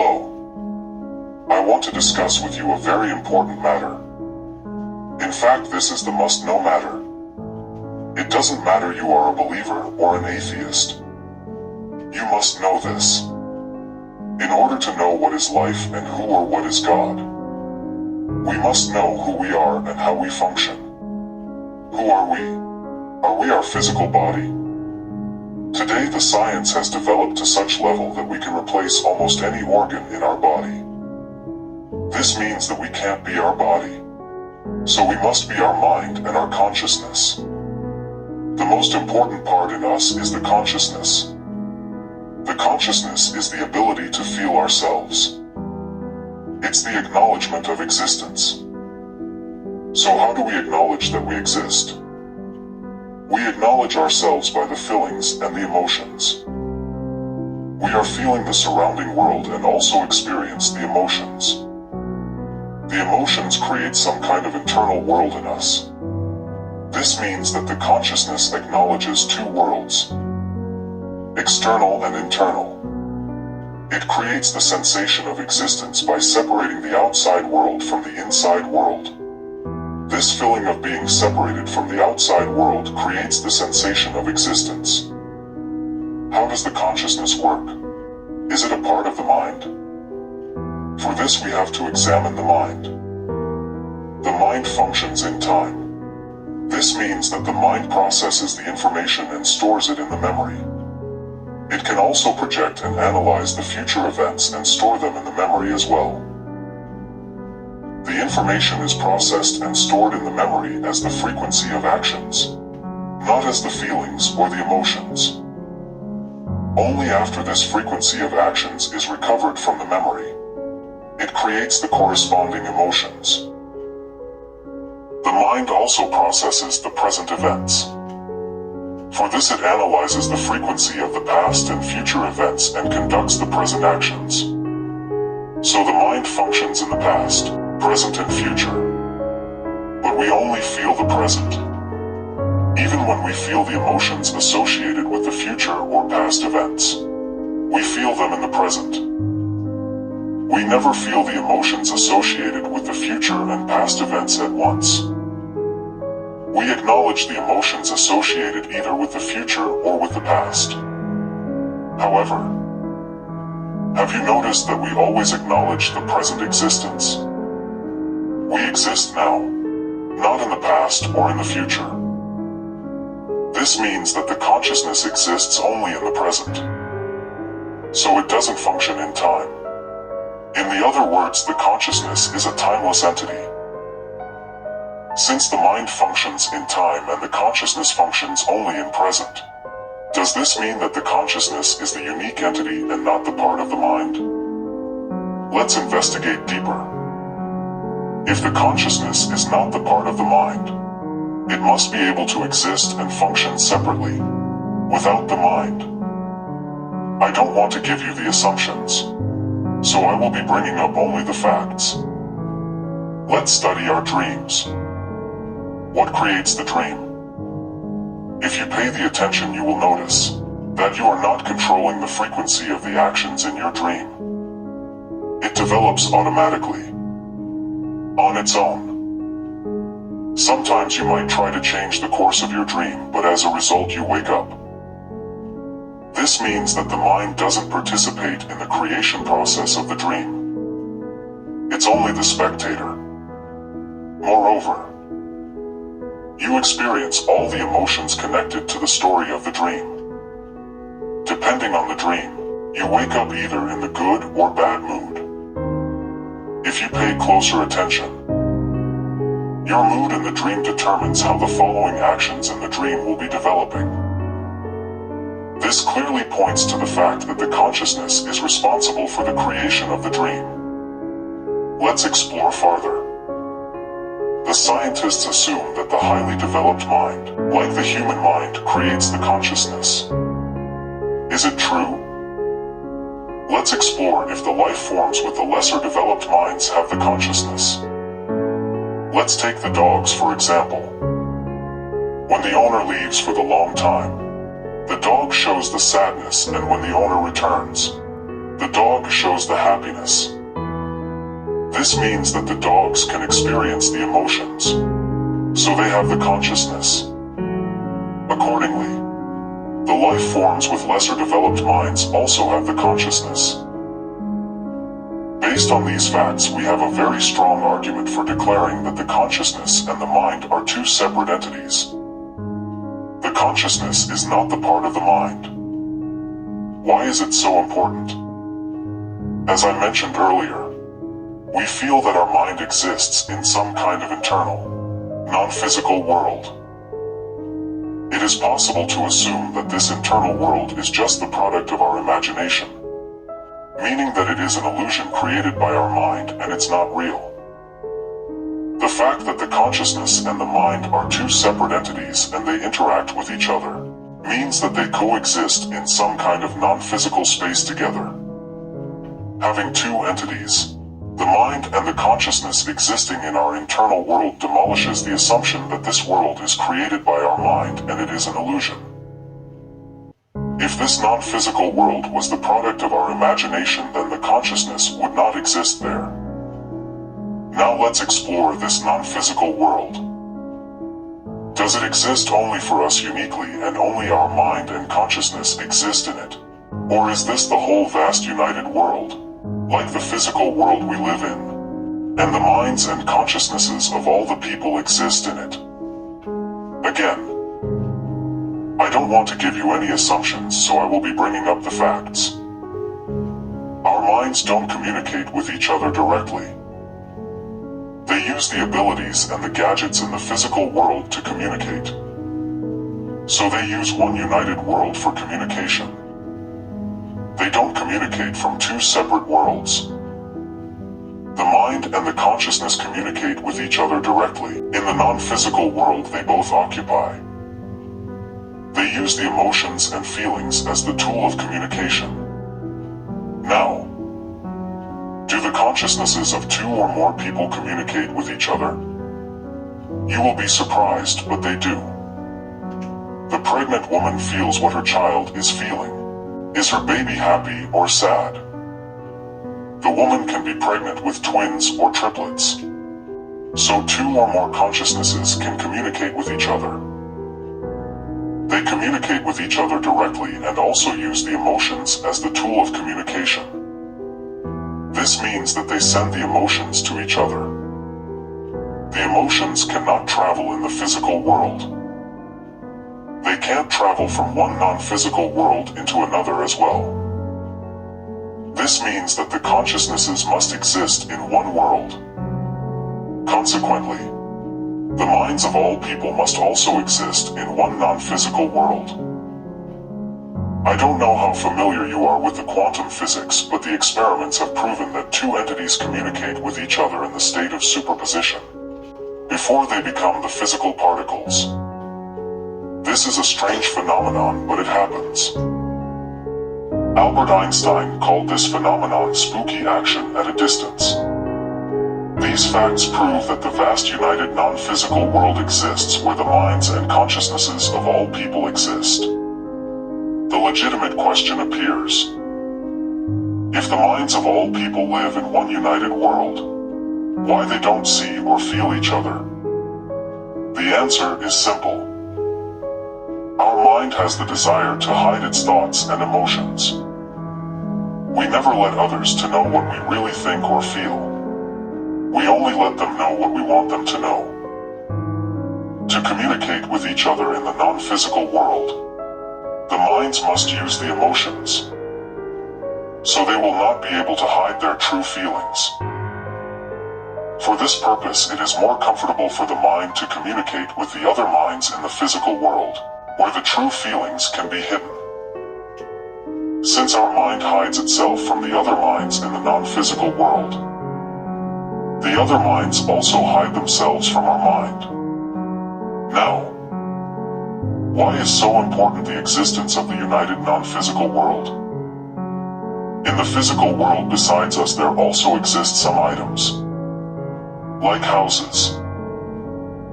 Hello. I want to discuss with you a very important matter. In fact, this is the must-know matter. It doesn't matter you are a believer or an atheist. You must know this. In order to know what is life and who or what is God, we must know who we are and how we function. Who are we? Are we our physical body? Today the science has developed to such level that we can replace almost any organ in our body. This means that we can't be our body. So we must be our mind and our consciousness. The most important part in us is the consciousness. The consciousness is the ability to feel ourselves. It's the acknowledgement of existence. So how do we acknowledge that we exist? We acknowledge ourselves by the feelings and the emotions. We are feeling the surrounding world and also experience the emotions. The emotions create some kind of internal world in us. This means that the consciousness acknowledges two worlds, external and internal. It creates the sensation of existence by separating the outside world from the inside world. This feeling of being separated from the outside world creates the sensation of existence. How does the consciousness work? Is it a part of the mind? For this we have to examine the mind. The mind functions in time. This means that the mind processes the information and stores it in the memory. It can also project and analyze the future events and store them in the memory as well. The information is processed and stored in the memory as the frequency of actions, not as the feelings or the emotions. Only after this frequency of actions is recovered from the memory, it creates the corresponding emotions. The mind also processes the present events. For this it analyzes the frequency of the past and future events and conducts the present actions. So the mind functions in the past, present and future. But we only feel the present. Even when we feel the emotions associated with the future or past events, we feel them in the present. We never feel the emotions associated with the future and past events at once. We acknowledge the emotions associated either with the future or with the past. However, have you noticed that we always acknowledge the present existence? We exist now, not in the past or in the future. This means that the consciousness exists only in the present. So it doesn't function in time. In the other words, the consciousness is a timeless entity. Since the mind functions in time and the consciousness functions only in present, does this mean that the consciousness is the unique entity and not the part of the mind? Let's investigate deeper. If the consciousness is not the part of the mind, it must be able to exist and function separately, without the mind. I don't want to give you the assumptions, so I will be bringing up only the facts. Let's study our dreams. What creates the dream? If you pay the attention, you will notice that you are not controlling the frequency of the actions in your dream. It develops automatically, on its own. Sometimes you might try to change the course of your dream, but as a result you wake up. This means that the mind doesn't participate in the creation process of the dream. It's only the spectator. Moreover, you experience all the emotions connected to the story of the dream. Depending on the dream, you wake up either in the good or bad mood. If you pay closer attention, your mood in the dream determines how the following actions in the dream will be developing. This clearly points to the fact that the consciousness is responsible for the creation of the dream. Let's explore farther. The scientists assume that the highly developed mind, like the human mind, creates the consciousness. Is it true? Let's explore if the life forms with the lesser developed minds have the consciousness. Let's take the dogs for example. When the owner leaves for the long time, the dog shows the sadness, and when the owner returns, the The dog shows the happiness. This means that the dogs can experience the emotions, so they have the consciousness. Accordingly, the life forms with lesser developed minds also have the consciousness. Based on these facts, we have a very strong argument for declaring that the consciousness and the mind are two separate entities. The consciousness is not the part of the mind. Why is it so important? As I mentioned earlier, we feel that our mind exists in some kind of internal, non-physical world. It is possible to assume that this internal world is just the product of our imagination, meaning that it is an illusion created by our mind and it's not real. The fact that the consciousness and the mind are two separate entities and they interact with each other means that they coexist in some kind of non-physical space together. Having two entities, the mind and the consciousness existing in our internal world, demolishes the assumption that this world is created by our mind and it is an illusion. If this non-physical world was the product of our imagination, then the consciousness would not exist there. Now let's explore this non-physical world. Does it exist only for us uniquely and only our mind and consciousness exist in it? Or is this the whole vast united world, like the physical world we live in, and the minds and consciousnesses of all the people exist in it? Again, I don't want to give you any assumptions, so I will be bringing up the facts. Our minds don't communicate with each other directly. They use the abilities and the gadgets in the physical world to communicate. So they use one united world for communication. They don't communicate from two separate worlds. The mind and the consciousness communicate with each other directly in the non-physical world they both occupy. They use the emotions and feelings as the tool of communication. Now, do the consciousnesses of two or more people communicate with each other? You will be surprised, but they do. The pregnant woman feels what her child is feeling. Is her baby happy or sad? The woman can be pregnant with twins or triplets. So two or more consciousnesses can communicate with each other. They communicate with each other directly and also use the emotions as the tool of communication. This means that they send the emotions to each other. The emotions cannot travel in the physical world. They can't travel from one non-physical world into another as well. This means that the consciousnesses must exist in one world. Consequently, the minds of all people must also exist in one non-physical world. I don't know how familiar you are with the quantum physics, but the experiments have proven that two entities communicate with each other in the state of superposition, before they become the physical particles. This is a strange phenomenon, but it happens. Albert Einstein called this phenomenon spooky action at a distance. These facts prove that the vast united non-physical world exists where the minds and consciousnesses of all people exist. The legitimate question appears: if the minds of all people live in one united world, why they don't see or feel each other? The answer is simple. Our mind has the desire to hide its thoughts and emotions. We never let others to know what we really think or feel. We only let them know what we want them to know. To communicate with each other in the non-physical world, the minds must use the emotions, so they will not be able to hide their true feelings. For this purpose, it is more comfortable for the mind to communicate with the other minds in the physical world, where the true feelings can be hidden. Since our mind hides itself from the other minds in the non-physical world, the other minds also hide themselves from our mind. Now, why is so important the existence of the united non-physical world? In the physical world besides us there also exist some items, like houses,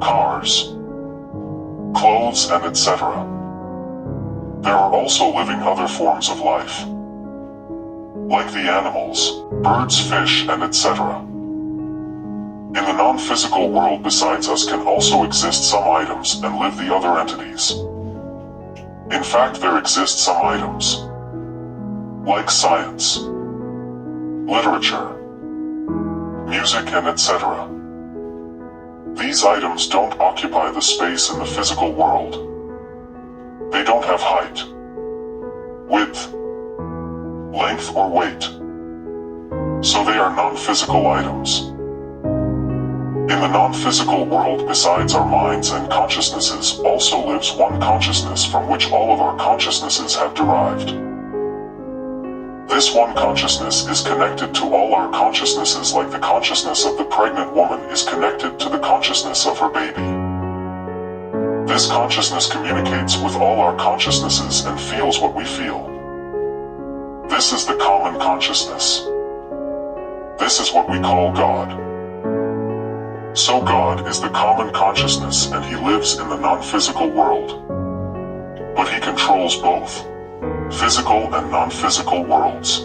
cars, clothes, and etc. There are also living other forms of life. like the animals, birds, fish, and etc. In the non-physical world besides us can also exist some items and live the other entities. In fact, there exist some items, like science, literature, music, and etc. These items don't occupy the space in the physical world. They don't have height, width, length, or weight. So they are non-physical items. In the non-physical world besides our minds and consciousnesses also lives one consciousness from which all of our consciousnesses have derived. This one consciousness is connected to all our consciousnesses like the consciousness of the pregnant woman is connected to the consciousness of her baby. This consciousness communicates with all our consciousnesses and feels what we feel. This is the common consciousness. This is what we call God. So God is the common consciousness and he lives in the non-physical world. But he controls both physical and non-physical worlds.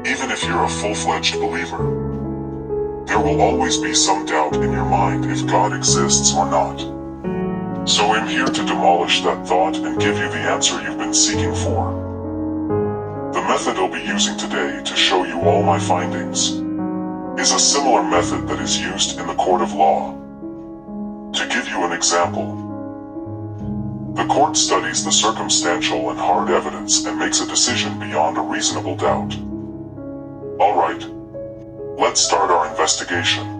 Even if you're a full-fledged believer, there will always be some doubt in your mind if God exists or not. So I'm here to demolish that thought and give you the answer you've been seeking for. The method I'll be using today to show you all my findings is a similar method that is used in the court of law. To give you an example, the court studies the circumstantial and hard evidence and makes a decision beyond a reasonable doubt. Alright, let's start our investigation.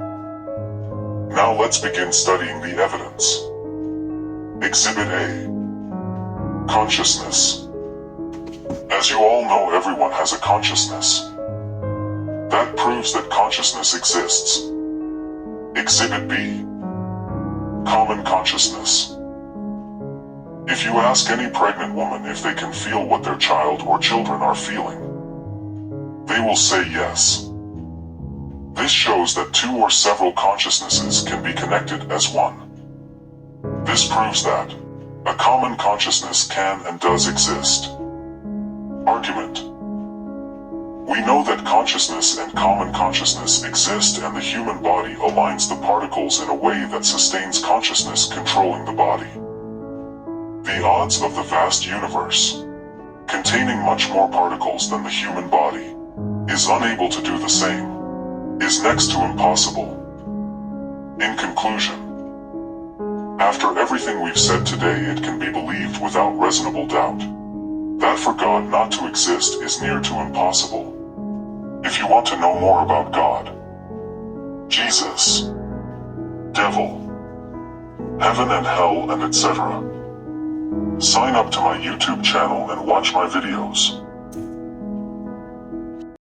Now let's begin studying the evidence. Exhibit A. Consciousness. As you all know, everyone has a consciousness. That proves that consciousness exists. Exhibit B. Common consciousness. If you ask any pregnant woman if they can feel what their child or children are feeling, they will say yes. This shows that two or several consciousnesses can be connected as one. This proves that a common consciousness can and does exist. Argument. We know that consciousness and common consciousness exist and the human body aligns the particles in a way that sustains consciousness controlling the body. The odds of the vast universe, containing much more particles than the human body, is unable to do the same, is next to impossible. In conclusion, after everything we've said today, it can be believed without reasonable doubt that for God not to exist is near to impossible. If you want to know more about God, Jesus, devil, heaven and hell, and etc., sign up to my YouTube channel and watch my videos.